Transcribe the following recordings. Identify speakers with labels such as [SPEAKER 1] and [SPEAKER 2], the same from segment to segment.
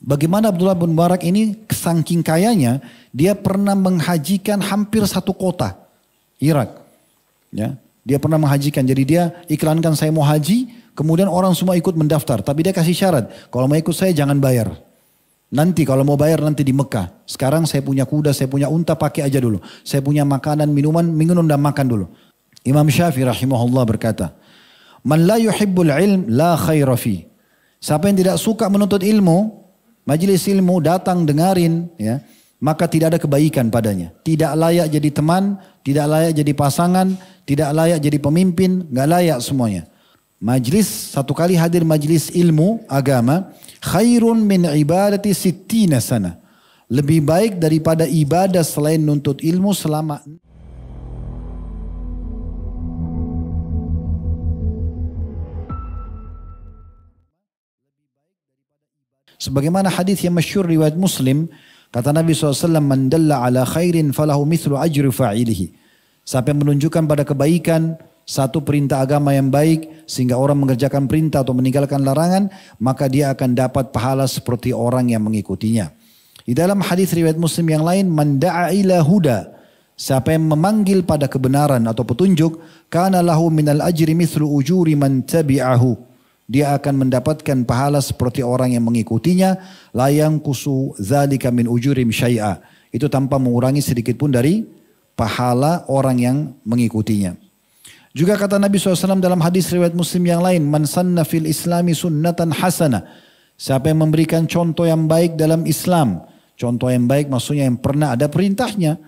[SPEAKER 1] Bagaimana Abdullah bin Mubarak ini saking kayanya, dia pernah menghajikan hampir satu kota Irak. Ya, dia pernah menghajikan, jadi dia iklankan saya mau haji, kemudian orang semua ikut mendaftar. Tapi dia kasih syarat, kalau mau ikut saya jangan bayar. Nanti kalau mau bayar nanti di Mekah. Sekarang saya punya kuda, saya punya unta, pakai aja dulu. Saya punya makanan, minuman, minum dan makan dulu. Imam Syafi'i rahimahullah berkata, Man la yuhibbul ilm la khaira fi. Siapa yang tidak suka menuntut ilmu, majelis ilmu, datang dengarin, ya, maka tidak ada kebaikan padanya. Tidak layak jadi teman, tidak layak jadi pasangan, tidak layak jadi pemimpin, nggak layak semuanya. Majlis, satu kali hadir majlis ilmu agama, khairun min ibadati sittina sana. Lebih baik daripada ibadah selain nuntut ilmu selama. Sebagaimana hadis yang masyhur riwayat Muslim, kata Nabi SAW, Man dalla ala khairin falahu mithlu ajri fa'ilihi. Siapa yang menunjukkan pada kebaikan, satu perintah agama yang baik, sehingga orang mengerjakan perintah atau meninggalkan larangan, maka dia akan dapat pahala seperti orang yang mengikutinya. Di dalam hadis riwayat Muslim yang lain, Man da'a ila huda. Siapa yang memanggil pada kebenaran atau petunjuk, kana lahu minal ajri mithlu ujuri man tabi'ahu. Dia akan mendapatkan pahala seperti orang yang mengikutinya. La yanqusu dzalika min ujurim syai'a. Itu tanpa mengurangi sedikit pun dari pahala orang yang mengikutinya. Juga kata Nabi SAW dalam hadis riwayat Muslim yang lain, Man sanna fil islami sunnatan hasana. Siapa yang memberikan contoh yang baik dalam Islam. Contoh yang baik maksudnya yang pernah ada perintahnya.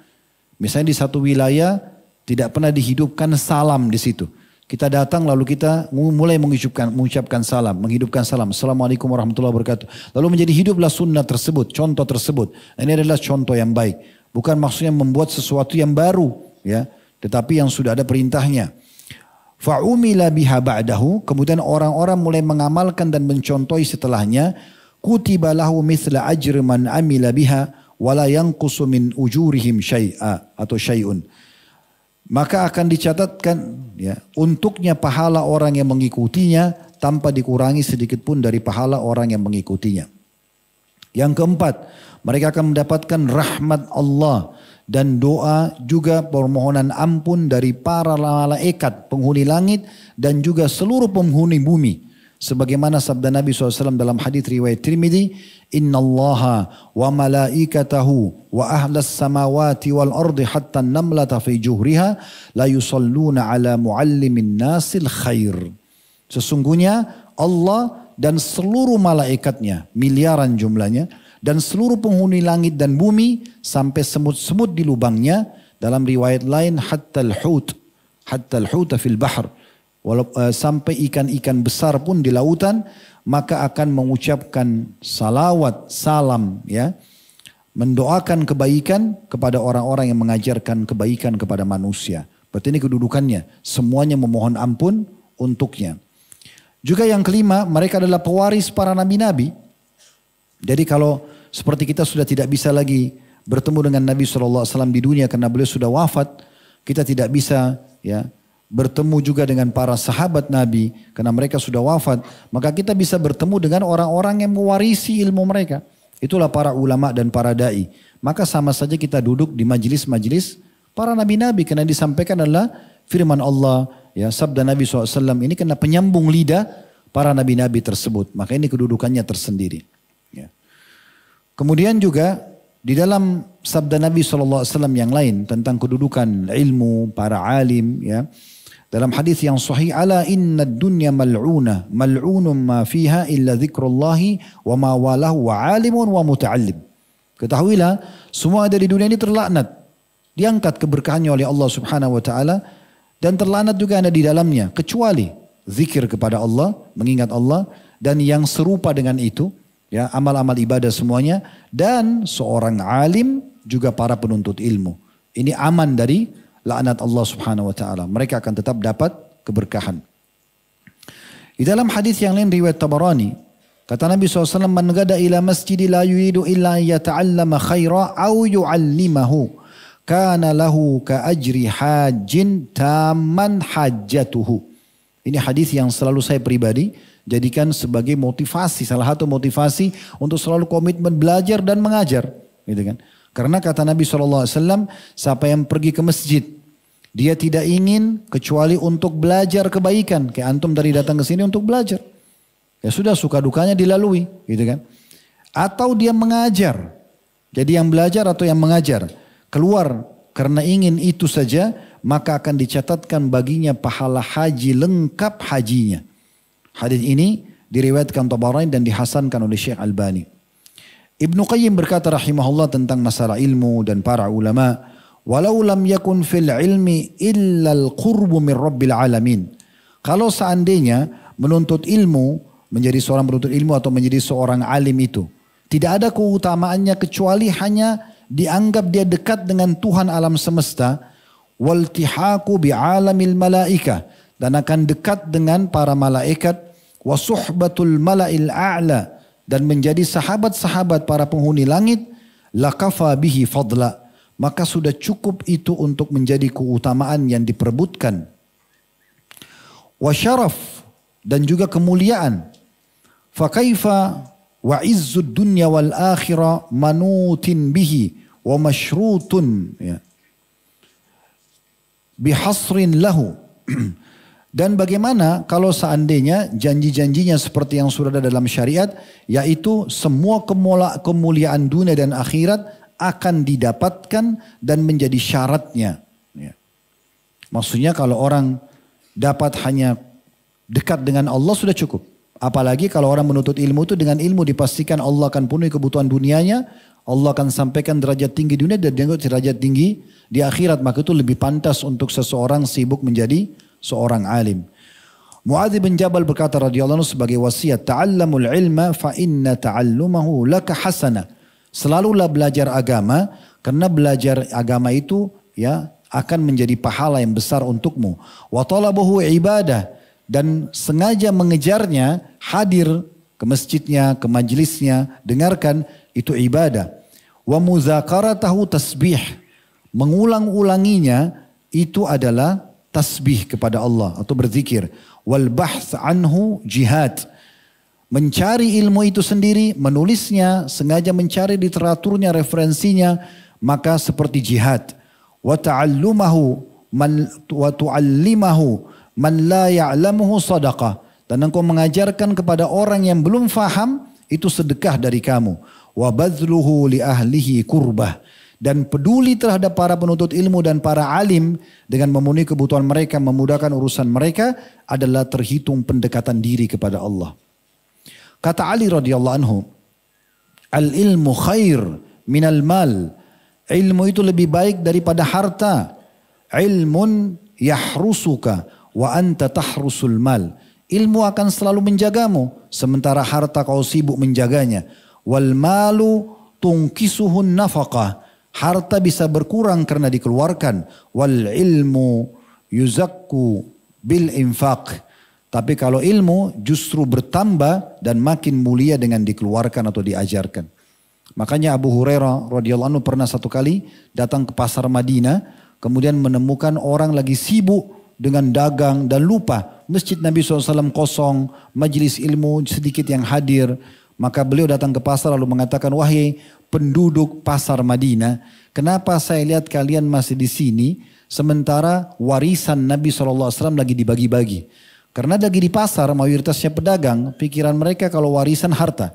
[SPEAKER 1] Misalnya di satu wilayah tidak pernah dihidupkan salam di situ. Kita datang lalu kita mulai mengucapkan salam, menghidupkan salam. Assalamualaikum warahmatullahi wabarakatuh. Lalu menjadi hiduplah sunnah tersebut, contoh tersebut. Ini adalah contoh yang baik. Bukan maksudnya membuat sesuatu yang baru, ya, tetapi yang sudah ada perintahnya. Fa'umila biha ba'dahu, kemudian orang-orang mulai mengamalkan dan mencontohi setelahnya. Kutiba lahu mithla ajri man amila biha wala yanqusu min ujurihim syai'a atau syai'un. Maka akan dicatatkan, ya, untuknya pahala orang yang mengikutinya tanpa dikurangi sedikit pun dari pahala orang yang mengikutinya. Yang keempat, mereka akan mendapatkan rahmat Allah dan doa juga permohonan ampun dari para malaikat penghuni langit dan juga seluruh penghuni bumi. Sebagaimana sabda Nabi SAW dalam hadis riwayat Tirmidzi, Inna allaha wa malaikatahu wa ahlas samawati wal ardi hatta namlata fi juhriha la yusalluna ala muallimin nasil khair. Sesungguhnya Allah dan seluruh malaikatnya, miliaran jumlahnya, dan seluruh penghuni langit dan bumi sampai semut-semut di lubangnya, dalam riwayat lain hatta al-hut fil bahr. Sampai ikan-ikan besar pun di lautan, maka akan mengucapkan salawat, salam, ya, mendoakan kebaikan kepada orang-orang yang mengajarkan kebaikan kepada manusia. Berarti ini kedudukannya, semuanya memohon ampun untuknya. Juga yang kelima, mereka adalah pewaris para nabi-nabi. Jadi kalau seperti kita sudah tidak bisa lagi bertemu dengan Nabi SAW di dunia karena beliau sudah wafat, kita tidak bisa, ya, bertemu juga dengan para sahabat Nabi karena mereka sudah wafat, maka kita bisa bertemu dengan orang-orang yang mewarisi ilmu mereka. Itulah para ulama dan para dai. Maka sama saja kita duduk di majelis-majelis para nabi-nabi karena disampaikan adalah firman Allah, ya, sabda Nabi SAW ini karena penyambung lidah para nabi-nabi tersebut. Maka ini kedudukannya tersendiri. Ya. Kemudian juga di dalam sabda Nabi SAW yang lain tentang kedudukan ilmu para alim, ya. Dalam hadis yang sahih, ala inna dunya mal'una mal'unum ma fiha illa dzikrullahi wa ma walahu wa alimun wa muta'allim. Ketahuilah semua ada di dunia ini terlaknat. Diangkat keberkahannya oleh Allah Subhanahu wa taala dan terlaknat juga ada di dalamnya kecuali zikir kepada Allah, mengingat Allah dan yang serupa dengan itu, ya, amal-amal ibadah semuanya, dan seorang alim juga para penuntut ilmu. Ini aman dari laknat Allah Subhanahu wa taala. Mereka akan tetap dapat keberkahan. Di dalam hadis yang lain riwayat Tabarani, kata Nabi SAW, Man gada ila masjidi la yuridu illa yata'allama khaira au yu'allimahu kana lahu ka ajri hajjin tamman hajjatuhu. Ini hadis yang selalu saya pribadi jadikan sebagai motivasi, salah satu motivasi untuk selalu komitmen belajar dan mengajar, gitu kan. Karena kata Nabi SAW, siapa yang pergi ke masjid, dia tidak ingin kecuali untuk belajar kebaikan. Kayak antum tadi datang ke sini untuk belajar. Ya sudah, suka dukanya dilalui, gitu kan. Atau dia mengajar. Jadi yang belajar atau yang mengajar keluar karena ingin itu saja, maka akan dicatatkan baginya pahala haji lengkap hajinya. Hadis ini diriwayatkan Tabarani dan dihasankan oleh Syekh Albani. Ibnu Qayyim berkata rahimahullah tentang masalah ilmu dan para ulama, walau lam yakun fil ilmi illa al-qurbu min rabbil alamin. Kalau seandainya menuntut ilmu, menjadi seorang penuntut ilmu atau menjadi seorang alim itu, tidak ada keutamaannya kecuali hanya dianggap dia dekat dengan Tuhan alam semesta, waltihaku bi'alamil malaika, dan akan dekat dengan para malaikat, wasuhbatul mala'il a'la, dan menjadi sahabat-sahabat para penghuni langit, lakafa bihi fadla, maka sudah cukup itu untuk menjadi keutamaan yang diperebutkan. Wasyaraf, dan juga kemuliaan. Fakaifa wa izzud dunya wal akhirah manutin bihi wa masyrutun, ya, bihasrin lahu. Dan bagaimana kalau seandainya janji-janjinya seperti yang sudah ada dalam syariat, yaitu semua kemuliaan dunia dan akhirat akan didapatkan dan menjadi syaratnya. Ya. Maksudnya kalau orang dapat hanya dekat dengan Allah sudah cukup. Apalagi kalau orang menuntut ilmu itu, dengan ilmu dipastikan Allah akan penuhi kebutuhan dunianya, Allah akan sampaikan derajat tinggi dunia dan derajat tinggi di akhirat. Maka itu lebih pantas untuk seseorang sibuk menjadi seorang alim. Muadz bin Jabal berkata radhiyallahu anhu sebagai wasiat, ta'allamul ilma fa inna ta'allumahu laka hasana. Selalulah belajar agama, karena belajar agama itu ya akan menjadi pahala yang besar untukmu. Wa talabuhu ibadah, dan sengaja mengejarnya, hadir ke masjidnya, ke majlisnya, dengarkan, itu ibadah. Wa muzakaratahu tasbih, mengulang-ulanginya itu adalah tasbih kepada Allah atau berzikir. Wal bahth anhu jihad, mencari ilmu itu sendiri, menulisnya, sengaja mencari literaturnya, referensinya, maka seperti jihad. Wa ta'allumahu wa tu'allimahu man la ya'lamuhu sadaqah, dan engkau mengajarkan kepada orang yang belum faham, itu sedekah dari kamu. Wa badluhu li ahlihi kurbah, dan peduli terhadap para penuntut ilmu dan para alim dengan memenuhi kebutuhan mereka, memudahkan urusan mereka, adalah terhitung pendekatan diri kepada Allah. Kata Ali radhiyallahu anhu, al-ilmu khair minal mal. Ilmu itu lebih baik daripada harta. Ilmun yahrusuka wa anta tahrusul mal. Ilmu akan selalu menjagamu, sementara harta kau sibuk menjaganya. Wal malu tungkisuhun nafaqah. Harta bisa berkurang karena dikeluarkan. Wal ilmu yuzakku bil infaq. Tapi kalau ilmu justru bertambah dan makin mulia dengan dikeluarkan atau diajarkan. Makanya Abu Hurairah radhiyallahu anhu pernah satu kali datang ke pasar Madinah, kemudian menemukan orang lagi sibuk dengan dagang dan lupa. Masjid Nabi SAW kosong, majelis ilmu sedikit yang hadir. Maka beliau datang ke pasar lalu mengatakan, wahai penduduk pasar Madinah, kenapa saya lihat kalian masih di sini sementara warisan Nabi SAW lagi dibagi-bagi? Karena lagi di pasar mayoritasnya pedagang, pikiran mereka kalau warisan harta.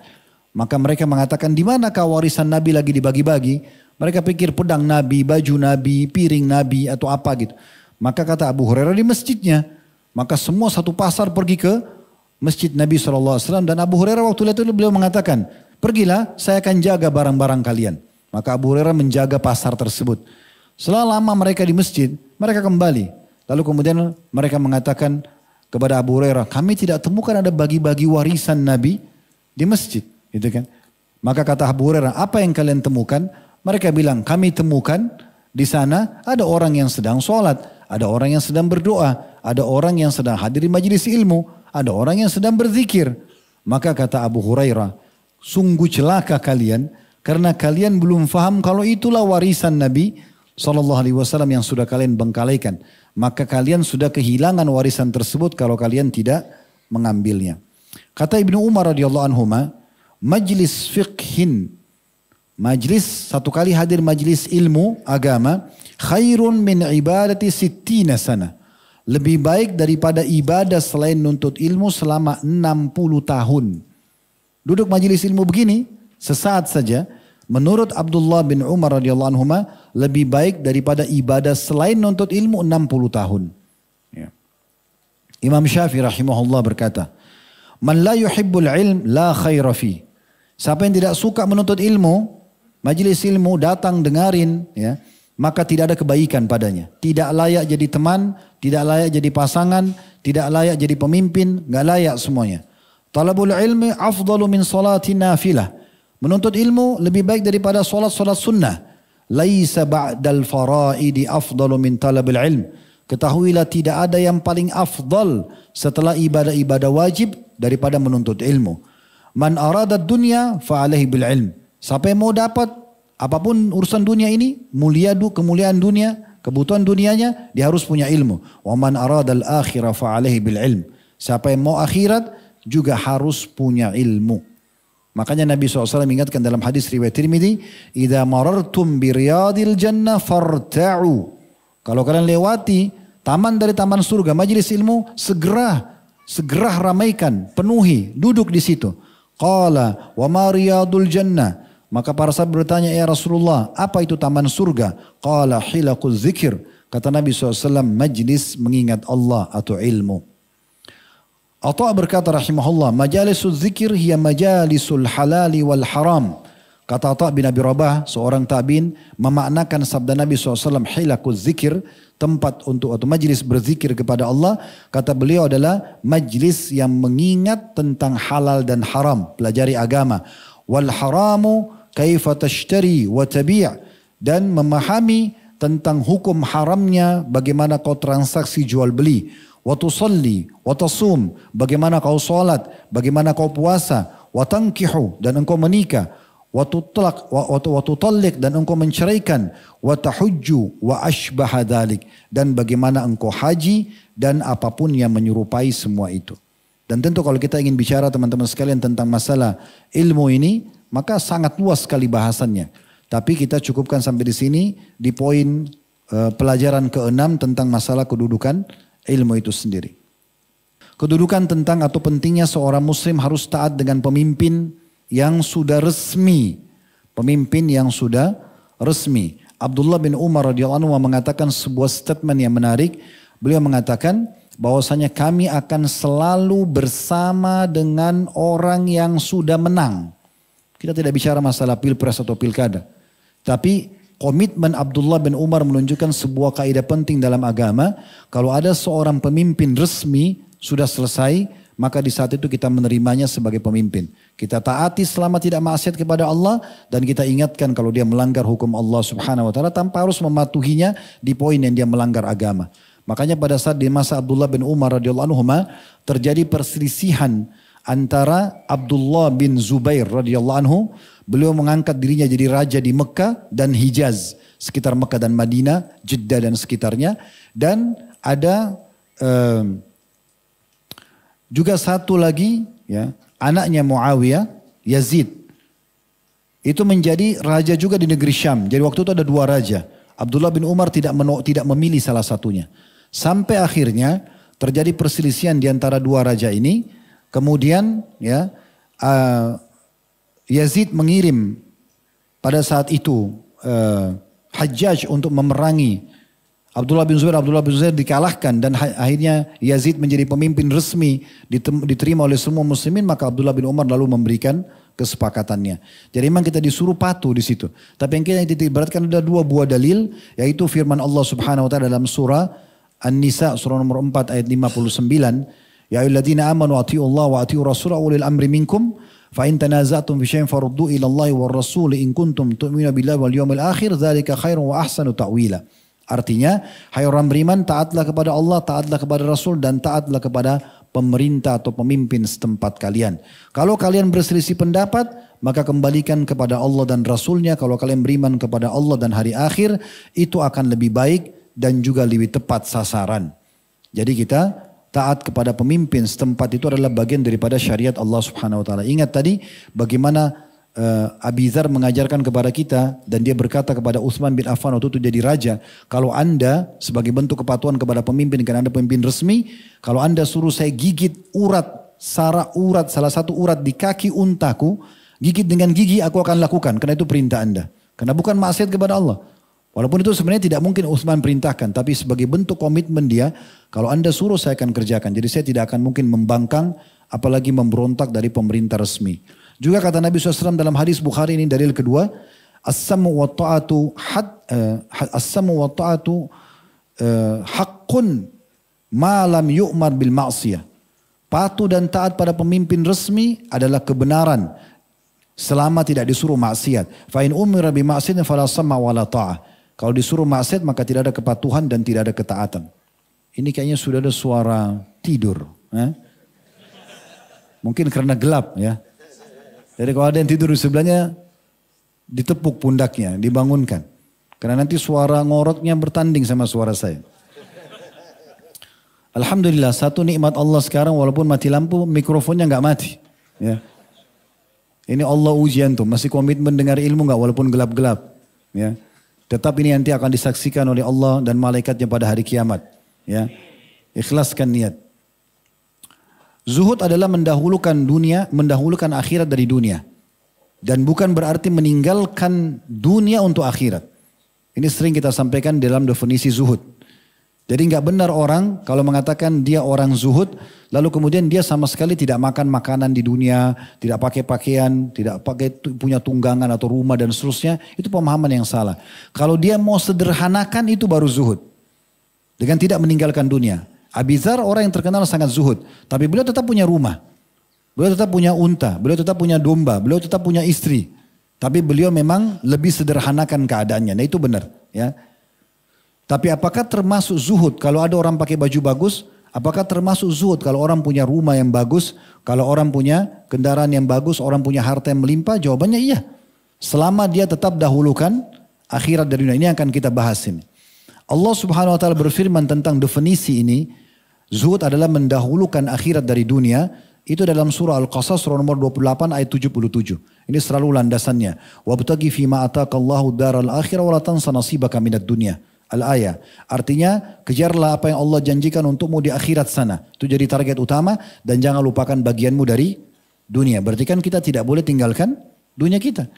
[SPEAKER 1] Maka mereka mengatakan, di manakah warisan Nabi lagi dibagi-bagi? Mereka pikir pedang Nabi, baju Nabi, piring Nabi atau apa gitu. Maka kata Abu Hurairah, di masjidnya. Maka semua satu pasar pergi ke masjid Nabi SAW. Dan Abu Hurairah waktu itu beliau mengatakan, pergilah, saya akan jaga barang-barang kalian. Maka Abu Hurairah menjaga pasar tersebut. Setelah lama mereka di masjid, mereka kembali. Lalu kemudian mereka mengatakan kepada Abu Hurairah, kami tidak temukan ada bagi-bagi warisan Nabi di masjid. Gitu kan? Maka kata Abu Hurairah, apa yang kalian temukan? Mereka bilang, kami temukan di sana ada orang yang sedang sholat, ada orang yang sedang berdoa, ada orang yang sedang hadir di majelis ilmu, ada orang yang sedang berzikir. Maka kata Abu Hurairah, sungguh celaka kalian karena kalian belum faham kalau itulah warisan Nabi SAW yang sudah kalian bengkalaikan. Maka kalian sudah kehilangan warisan tersebut kalau kalian tidak mengambilnya. Kata Ibnu Umar radhiyallahu anhuma, majlis fiqhin, majlis satu kali hadir majlis ilmu agama, khairun min ibadati sittina sana. Lebih baik daripada ibadah selain nuntut ilmu selama 60 tahun. Duduk majlis ilmu begini, sesaat saja, menurut Abdullah bin Umar radhiyallahu anhuma, lebih baik daripada ibadah selain nuntut ilmu 60 tahun. Ya. Imam Syafi'i rahimahullah berkata, man la yuhibbul ilm la khaira fi. Siapa yang tidak suka menuntut ilmu, majelis ilmu, datang dengarin, ya, maka tidak ada kebaikan padanya. Tidak layak jadi teman, tidak layak jadi pasangan, tidak layak jadi pemimpin, nggak layak semuanya. Talabul ilmi afdalu min salati nafilah. Menuntut ilmu lebih baik daripada solat-solat sunnah. Laisa ba'dal faraidi afdalu min talabil ilm. Ketahuilah tidak ada yang paling afdal setelah ibadah-ibadah wajib daripada menuntut ilmu. Man arada dunya fa'alaihi bil ilm. Siapa yang mau dapat apapun urusan dunia ini, kemuliaan dunia, kebutuhan dunianya, dia harus punya ilmu. Wa man arada al akhirah fa'alaihi bil ilm. Siapa yang mau akhirat juga harus punya ilmu. Makanya Nabi SAW ingatkan dalam hadis riwayat Tirmidzi, "Idza marartum bi riyadil jannah farta'u." Kalau kalian lewati taman dari taman surga, majelis ilmu, segera ramaikan, penuhi, duduk di situ. Qala wa ma riyadul jannah. Maka para sahabat bertanya, ya Rasulullah, apa itu taman surga? Qala hilaquz zikir. Kata Nabi SAW, majlis mengingat Allah atau ilmu. Atha berkata rahimahullah, majalisul zikir hiya majalisul halali wal haram. Kata Atha bin Abi Rabah, seorang tabi'in, memaknakan sabda Nabi SAW, hilaquz zikir, tempat untuk atau majlis berzikir kepada Allah. Kata beliau adalah majlis yang mengingat tentang halal dan haram, pelajari agama. Wal haramu kaifa tashtari wa tabi', dan memahami tentang hukum haramnya, bagaimana kau transaksi jual beli. Wa tusalli wa tasum, bagaimana kau salat, bagaimana kau puasa. Wa tankihu, dan engkau menikah. Wa tutlaq wa tutalliq, dan engkau menceraikan. Wa tahujju wa ashbaha dzalik, dan bagaimana engkau haji dan apapun yang menyerupai semua itu. Dan tentu kalau kita ingin bicara teman-teman sekalian tentang masalah ilmu ini, maka sangat luas sekali bahasannya. Tapi kita cukupkan sampai di sini di poin pelajaran ke-6 tentang masalah kedudukan ilmu itu sendiri. Kedudukan tentang atau pentingnya seorang muslim harus taat dengan pemimpin yang sudah resmi. Pemimpin yang sudah resmi. Abdullah bin Umar radhiyallahu anhu mengatakan sebuah statement yang menarik. Beliau mengatakan bahwasanya kami akan selalu bersama dengan orang yang sudah menang. Kita tidak bicara masalah pilpres atau pilkada. Tapi komitmen Abdullah bin Umar menunjukkan sebuah kaidah penting dalam agama. Kalau ada seorang pemimpin resmi sudah selesai, maka di saat itu kita menerimanya sebagai pemimpin. Kita taati selama tidak maksiat kepada Allah, dan kita ingatkan kalau dia melanggar hukum Allah Subhanahu wa taala tanpa harus mematuhinya di poin yang dia melanggar agama. Makanya pada saat di masa Abdullah bin Umar radhiyallahu anhu terjadi perselisihan antara Abdullah bin Zubair radhiyallahu anhu. Beliau mengangkat dirinya jadi raja di Mekah dan Hijaz, sekitar Mekah dan Madinah, Jeddah dan sekitarnya. Dan ada juga satu lagi, ya, anaknya Muawiyah, Yazid. Itu menjadi raja juga di negeri Syam. Jadi waktu itu ada dua raja. Abdullah bin Umar tidak memilih salah satunya. Sampai akhirnya terjadi perselisihan di antara dua raja ini. Kemudian ya Yazid mengirim pada saat itu Hajjaj untuk memerangi Abdullah bin Zubair. Abdullah bin Zubair dikalahkan dan akhirnya Yazid menjadi pemimpin resmi, diterima oleh semua muslimin. Maka Abdullah bin Umar lalu memberikan kesepakatannya. Jadi memang kita disuruh patuh di situ. Tapi yang kita ibaratkan ada dua buah dalil, yaitu firman Allah Subhanahu wa taala dalam surah An-Nisa surah nomor 4 ayat 59. Ya ayyuhalladzina amanu athi'u Allah wa athi'u rasulahu ulil amri minkum fa in tanaza'tum fi syai'in faruddu ila Allah war rasul in kuntum tu'minuna billahi wal yawmil akhir dzalika khairun wa ahsanu ta'wila. Artinya, hai orang beriman, taatlah kepada Allah, taatlah kepada Rasul, dan taatlah kepada pemerintah atau pemimpin setempat kalian. Kalau kalian berselisih pendapat, maka kembalikan kepada Allah dan Rasulnya. Kalau kalian beriman kepada Allah dan hari akhir, itu akan lebih baik dan juga lebih tepat sasaran. Jadi kita taat kepada pemimpin setempat itu adalah bagian daripada syariat Allah Subhanahu wa taala. Ingat tadi bagaimana Abi Dzar mengajarkan kepada kita dan dia berkata kepada Utsman bin Affan waktu itu jadi raja, kalau Anda sebagai bentuk kepatuhan kepada pemimpin karena Anda pemimpin resmi, kalau Anda suruh saya gigit salah satu urat di kaki untaku, gigit dengan gigi aku akan lakukan karena itu perintah Anda. Karena bukan maksiat kepada Allah. Walaupun itu sebenarnya tidak mungkin Utsman perintahkan, tapi sebagai bentuk komitmen dia, kalau Anda suruh saya akan kerjakan. Jadi saya tidak akan mungkin membangkang apalagi memberontak dari pemerintah resmi. Juga kata Nabi SAW dalam hadis Bukhari, ini dalil kedua, as-samu wa ta'atu haqqun ma lam yu'mar bil ma'siyah. Patuh dan taat pada pemimpin resmi adalah kebenaran selama tidak disuruh maksiat. Fa in umira bi ma'siyatin fala sam'a wala ta'ah. Kalau disuruh maksiat maka tidak ada kepatuhan dan tidak ada ketaatan. Ini kayaknya sudah ada suara tidur. Mungkin karena gelap ya. Jadi kalau ada yang tidur di sebelahnya, ditepuk pundaknya, dibangunkan. Karena nanti suara ngoroknya bertanding sama suara saya. Alhamdulillah, satu nikmat Allah sekarang walaupun mati lampu, mikrofonnya nggak mati. Ya. Ini Allah ujian tuh, masih komitmen dengar ilmu nggak walaupun gelap-gelap. Ya. Tetap ini nanti akan disaksikan oleh Allah dan malaikatnya pada hari kiamat. Ya. Ikhlaskan niat. Zuhud adalah mendahulukan dunia, mendahulukan akhirat dari dunia. Dan bukan berarti meninggalkan dunia untuk akhirat. Ini sering kita sampaikan dalam definisi zuhud. Jadi nggak benar orang kalau mengatakan dia orang zuhud, lalu kemudian dia sama sekali tidak makan makanan di dunia, tidak pakai pakaian, tidak punya tunggangan atau rumah dan seterusnya. Itu pemahaman yang salah. Kalau dia mau sederhanakan itu baru zuhud. Dengan tidak meninggalkan dunia. Abi Dzar orang yang terkenal sangat zuhud. Tapi beliau tetap punya rumah. Beliau tetap punya unta. Beliau tetap punya domba. Beliau tetap punya istri. Tapi beliau memang lebih sederhanakan keadaannya. Nah itu benar. Ya. Tapi apakah termasuk zuhud kalau ada orang pakai baju bagus? Apakah termasuk zuhud kalau orang punya rumah yang bagus? Kalau orang punya kendaraan yang bagus? Orang punya harta yang melimpah? Jawabannya iya. Selama dia tetap dahulukan akhirat dari dunia. Ini yang akan kita bahas ini. Allah Subhanahu wa taala berfirman tentang definisi ini. Zuhud adalah mendahulukan akhirat dari dunia. Itu dalam surah Al-Qasas surah nomor 28 ayat 77. Ini selalu landasannya. Wabtaghi fima ataqallahu daral akhirah wa la tansa nasibaka minad dunya. Al-ayah. Artinya kejarlah apa yang Allah janjikan untukmu di akhirat sana. Itu jadi target utama dan jangan lupakan bagianmu dari dunia. Berarti kan kita tidak boleh tinggalkan dunia kita.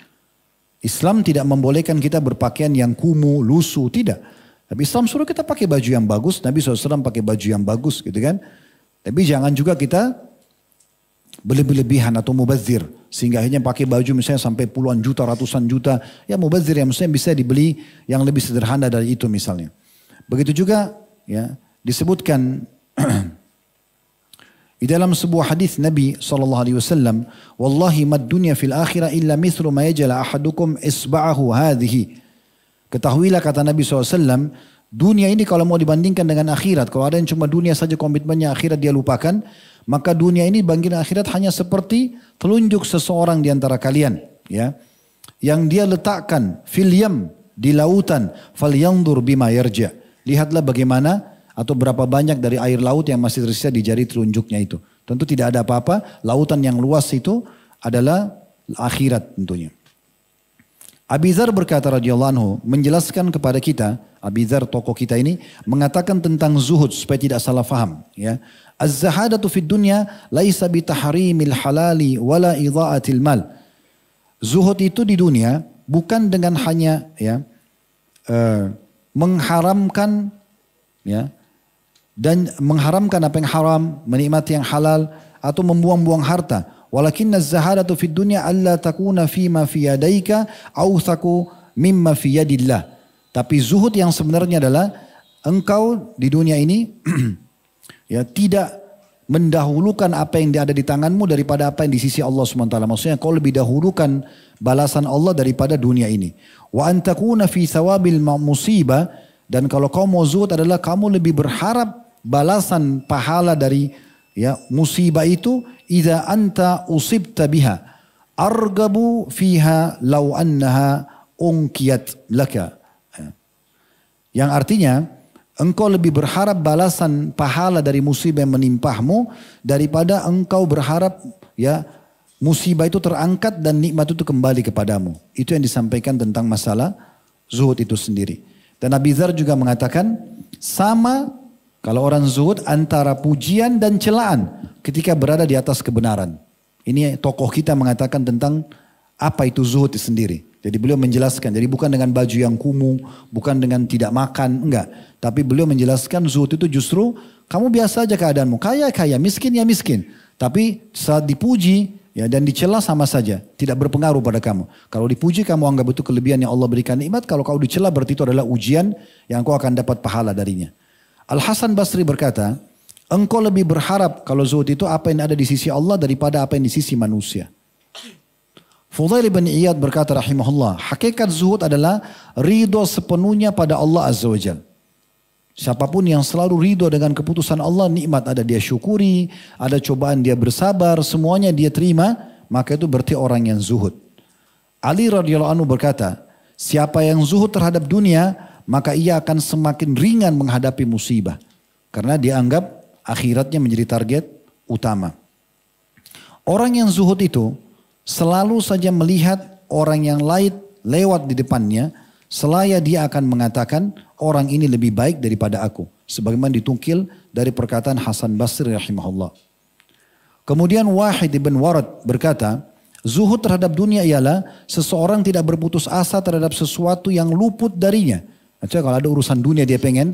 [SPEAKER 1] Islam tidak membolehkan kita berpakaian yang kumuh, lusuh, tidak. Tapi Islam suruh kita pakai baju yang bagus. Nabi SAW pakai baju yang bagus gitu kan. Tapi jangan juga kita berlebih-lebihan atau mubazir. Sehingga akhirnya pakai baju misalnya sampai puluhan juta, ratusan juta. Ya mubazir yang misalnya bisa dibeli yang lebih sederhana dari itu misalnya. Begitu juga ya disebutkan di dalam sebuah hadis Nabi SAW. Wallahi mad dunya fil akhirah illa mithlu ma yajala ahadukum isba'ahu hadhihi. Ketahuilah kata Nabi SAW, dunia ini kalau mau dibandingkan dengan akhirat, kalau ada yang cuma dunia saja komitmennya akhirat dia lupakan, maka dunia ini dibandingkan akhirat hanya seperti telunjuk seseorang di antara kalian. Ya, yang dia letakkan fil yam, di lautan, falyanzur bima yarja. Lihatlah bagaimana atau berapa banyak dari air laut yang masih tersisa di jari telunjuknya itu. Tentu tidak ada apa-apa, lautan yang luas itu adalah akhirat tentunya. Abi Dzar berkata radhiyallahu anhu menjelaskan kepada kita, Abi Dzar tokoh kita ini mengatakan tentang zuhud supaya tidak salah faham ya. Az-zahadatu fid dunya laisa bi tahrimil halali wala idha'atil mal. Zuhud itu di dunia bukan dengan hanya ya mengharamkan ya dan mengharamkan apa yang haram, menikmati yang halal atau membuang-buang harta. Walakinna az-zahadatu fid dunya alla takuna fima fi yadayka awthaku mimma fi yadillah. Tapi zuhud yang sebenarnya adalah engkau di dunia ini ya tidak mendahulukan apa yang ada di tanganmu daripada apa yang di sisi Allah SWT. Maksudnya kau lebih dahulukan balasan Allah daripada dunia ini. Wa antakuna fi thawabil musibah, dan kalau kau mau zuhud adalah kamu lebih berharap balasan pahala dari ya musibah itu. Idza anta usibta biha argabu fiha law annaha unkiyat laka. Yang artinya Engkau lebih berharap balasan pahala dari musibah yang menimpahmu daripada engkau berharap ya musibah itu terangkat dan nikmat itu kembali kepadamu. Itu yang disampaikan tentang masalah zuhud itu sendiri. Dan Abi Dzar juga mengatakan sama kalau orang zuhud antara pujian dan celaan ketika berada di atas kebenaran. Ini tokoh kita mengatakan tentang apa itu zuhud itu sendiri. Jadi beliau menjelaskan, jadi bukan dengan baju yang kumuh, bukan dengan tidak makan, enggak. Tapi beliau menjelaskan zuhud itu justru kamu biasa aja keadaanmu, kaya, miskin ya miskin. Tapi saat dipuji ya dan dicela sama saja, tidak berpengaruh pada kamu. Kalau dipuji kamu anggap itu kelebihan yang Allah berikan nikmat, kalau kau dicela berarti itu adalah ujian yang kau akan dapat pahala darinya. Al-Hasan Basri berkata, engkau lebih berharap kalau zuhud itu apa yang ada di sisi Allah daripada apa yang di sisi manusia. Fudail bin Iyad berkata rahimahullah, hakikat zuhud adalah ridho sepenuhnya pada Allah Azza wa Jalla. Siapapun yang selalu ridho dengan keputusan Allah, nikmat ada dia syukuri, ada cobaan dia bersabar, semuanya dia terima, maka itu berarti orang yang zuhud. Ali radhiyallahu anhu berkata, siapa yang zuhud terhadap dunia, maka ia akan semakin ringan menghadapi musibah. Karena dia anggap akhiratnya menjadi target utama. Orang yang zuhud itu selalu saja melihat orang yang lain lewat di depannya, selaya dia akan mengatakan orang ini lebih baik daripada aku. Sebagaimana ditungkil dari perkataan Hasan Basri rahimahullah. Kemudian Wahid ibn Warad berkata, zuhud terhadap dunia ialah seseorang tidak berputus asa terhadap sesuatu yang luput darinya. Maksudnya kalau ada urusan dunia dia pengen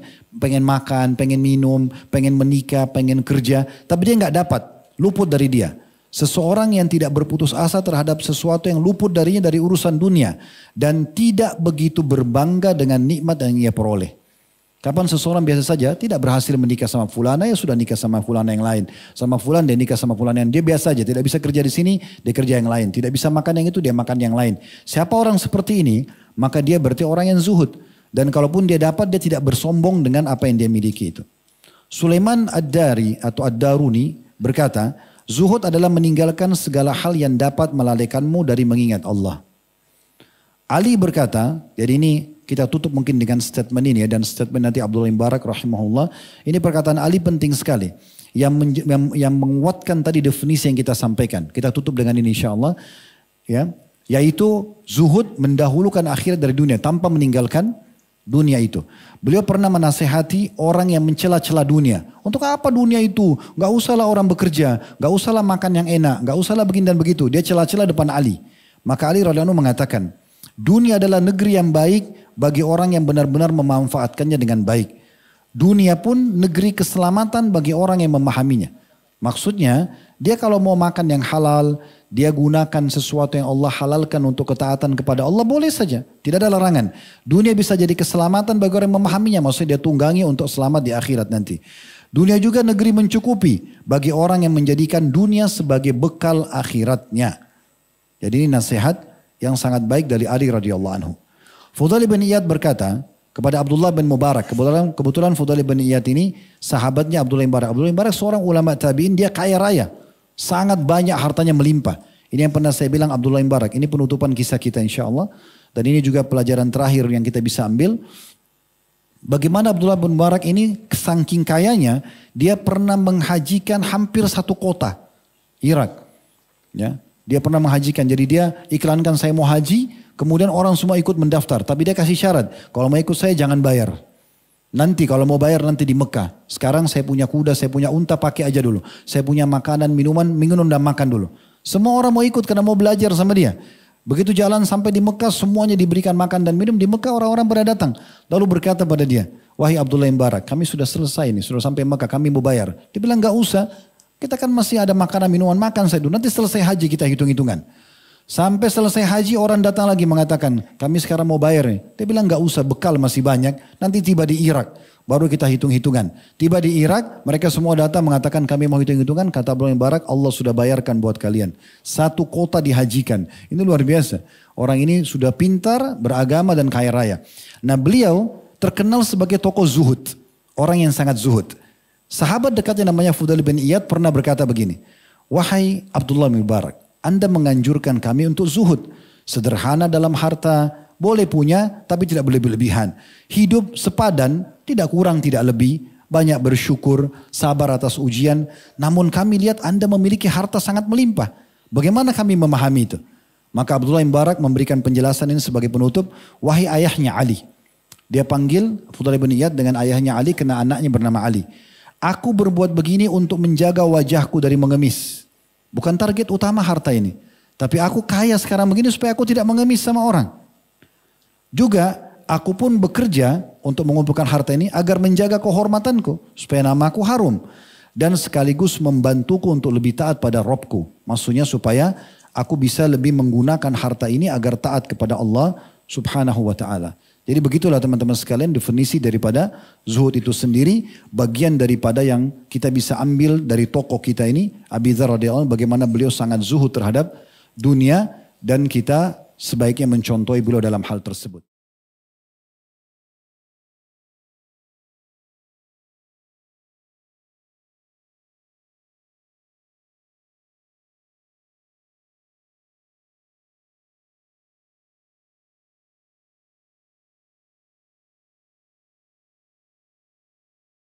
[SPEAKER 1] makan, pengen minum, pengen menikah, pengen kerja, tapi dia nggak dapat, luput dari dia. Seseorang yang tidak berputus asa terhadap sesuatu yang luput darinya dari urusan dunia. Dan tidak begitu berbangga dengan nikmat yang ia peroleh. Kapan seseorang biasa saja tidak berhasil menikah sama fulana, ya sudah nikah sama fulana yang lain. Sama fulan dia nikah sama fulana yang dia biasa saja. Tidak bisa kerja di sini, dia kerja yang lain. Tidak bisa makan yang itu, dia makan yang lain. Siapa orang seperti ini, maka dia berarti orang yang zuhud. Dan kalaupun dia dapat, dia tidak bersombong dengan apa yang dia miliki itu. Sulaiman Ad-Dari atau Ad-Daruni berkata, zuhud adalah meninggalkan segala hal yang dapat melalaikanmu dari mengingat Allah. Ali berkata, jadi ini kita tutup mungkin dengan statement ini ya, dan statement nanti Abdullah bin Barak rahimahullah. Ini perkataan Ali penting sekali. Yang menguatkan tadi definisi yang kita sampaikan. Kita tutup dengan ini insyaAllah. Ya, yaitu zuhud mendahulukan akhirat dari dunia tanpa meninggalkan dunia itu. Beliau pernah menasehati orang yang mencela-cela dunia. Untuk apa dunia itu? Gak usahlah orang bekerja. Gak usahlah makan yang enak. Gak usahlah begini dan begitu. Dia cela-cela depan Ali. Maka Ali radhiyallahu anhu mengatakan, dunia adalah negeri yang baik bagi orang yang benar-benar memanfaatkannya dengan baik. Dunia pun negeri keselamatan bagi orang yang memahaminya. Maksudnya, dia kalau mau makan yang halal, dia gunakan sesuatu yang Allah halalkan untuk ketaatan kepada Allah, boleh saja. Tidak ada larangan. Dunia bisa jadi keselamatan bagi orang yang memahaminya. Maksudnya dia tunggangi untuk selamat di akhirat nanti. Dunia juga negeri mencukupi bagi orang yang menjadikan dunia sebagai bekal akhiratnya. Jadi ini nasihat yang sangat baik dari Ali radhiyallahu anhu. Fudail bin Iyad berkata kepada Abdullah bin Mubarak. Kebetulan Fudail bin Iyad ini sahabatnya Abdullah bin Mubarak. Abdullah bin Mubarak seorang ulama tabi'in, dia kaya raya. Sangat banyak hartanya melimpah. Ini yang pernah saya bilang Abdullah bin Mubarak. Ini penutupan kisah kita insya Allah. Dan ini juga pelajaran terakhir yang kita bisa ambil. Bagaimana Abdullah bin Mubarak ini saking kayanya, dia pernah menghajikan hampir satu kota. Irak. Ya, dia pernah menghajikan. Jadi dia iklankan saya mau haji. Kemudian orang semua ikut mendaftar. Tapi dia kasih syarat. Kalau mau ikut saya jangan bayar. Nanti kalau mau bayar nanti di Mekah. Sekarang saya punya kuda, saya punya unta, pakai aja dulu. Saya punya makanan, minuman, minum dan makan dulu. Semua orang mau ikut karena mau belajar sama dia. Begitu jalan sampai di Mekah, semuanya diberikan makan dan minum. Di Mekah orang-orang pada datang. Lalu berkata pada dia, wahai Abdullah bin Barak, kami sudah selesai nih, sudah sampai Mekah, kami mau bayar. Dia bilang gak usah, kita kan masih ada makanan, minuman, makan saya dulu. Nanti selesai haji kita hitung-hitungan. Sampai selesai haji orang datang lagi mengatakan, kami sekarang mau bayar nih. Dia bilang gak usah, bekal masih banyak. Nanti tiba di Irak, baru kita hitung-hitungan. Tiba di Irak, mereka semua datang mengatakan kami mau hitung-hitungan. Kata Abdullah bin Barak, Allah sudah bayarkan buat kalian. Satu kota dihajikan. Ini luar biasa. Orang ini sudah pintar, beragama dan kaya raya. Nah beliau terkenal sebagai tokoh zuhud. Orang yang sangat zuhud. Sahabat dekatnya namanya Fudail bin Iyad pernah berkata begini. Wahai Abdullah bin Barak, Anda menganjurkan kami untuk zuhud. Sederhana dalam harta, boleh punya tapi tidak boleh berlebihan. Hidup sepadan, Tidak kurang, tidak lebih. Banyak bersyukur, sabar atas ujian. Namun kami lihat Anda memiliki harta sangat melimpah. Bagaimana kami memahami itu? Maka Abdullah bin Barak memberikan penjelasan ini sebagai penutup. Wahai ayahnya Ali. Dia panggil Fudail bin Iyad dengan ayahnya Ali karena anaknya bernama Ali. Aku berbuat begini untuk menjaga wajahku dari mengemis. Bukan target utama harta ini. Tapi aku kaya sekarang begini supaya aku tidak mengemis sama orang. Juga aku pun bekerja untuk mengumpulkan harta ini agar menjaga kehormatanku. Supaya namaku harum. Dan sekaligus membantuku untuk lebih taat pada Robku. Maksudnya supaya aku bisa lebih menggunakan harta ini agar taat kepada Allah subhanahu wa ta'ala. Jadi begitulah teman-teman sekalian definisi daripada zuhud itu sendiri. Bagian daripada yang kita bisa ambil dari tokoh kita ini. Abi Dzar radhiyallahu anhu, bagaimana beliau sangat zuhud terhadap dunia. Dan kita sebaiknya mencontohi beliau dalam hal tersebut.